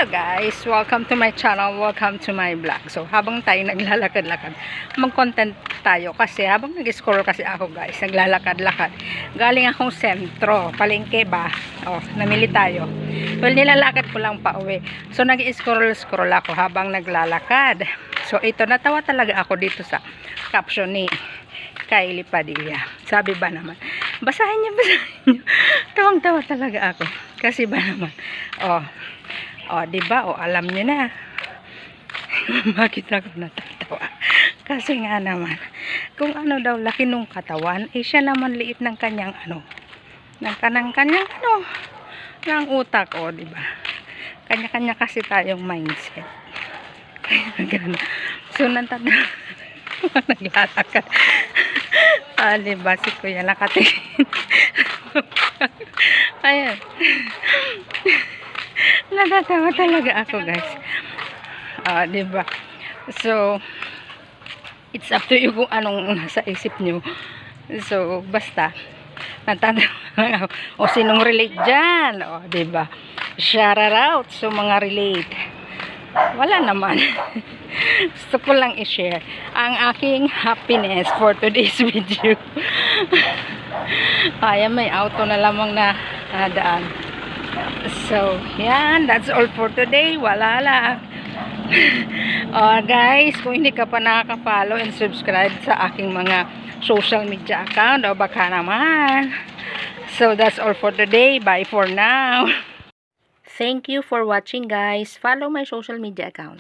Hello guys, welcome to my channel, welcome to my vlog. So habang tayo naglalakad-lakad, mag-content tayo kasi habang nag-scroll kasi ako guys, naglalakad-lakad. Galing akong sentro, palengke ba? Oh, namili tayo. Well, nilalakad ko lang pa uwi. So nag-scroll ako habang naglalakad. So ito, natawa talaga ako dito sa caption ni Kylie Padilla. Sabi ba naman, basahin niyo. Tawang-tawa talaga ako. Kasi ba naman, diba? Alam niyo na. Bakit ako natatawa? Kasi nga naman, kung ano daw laki nung katawan, siya naman liit ng kanyang ng utak, diba? Kanya-kanya kasi tayong mindset. So, natatawa. Naglalakad. Diba? Si Kuya nakatingin. Ayan. Natatawa talaga ako guys. Diba? So, it's up to you kung anong nasa isip nyo. So, basta natatawa lang ako. O sinong relate dyan? Diba? Shout out so mga relate. Wala naman. Gusto ko lang i-share ang aking happiness for today's video. Ayan, may auto na lamang na daan. So, yan. That's all for today. Wala lang. Guys, kung hindi ka pa nakaka-follow and subscribe sa aking mga social media account, baka naman. So, that's all for today. Bye for now. Thank you for watching, guys. Follow my social media account.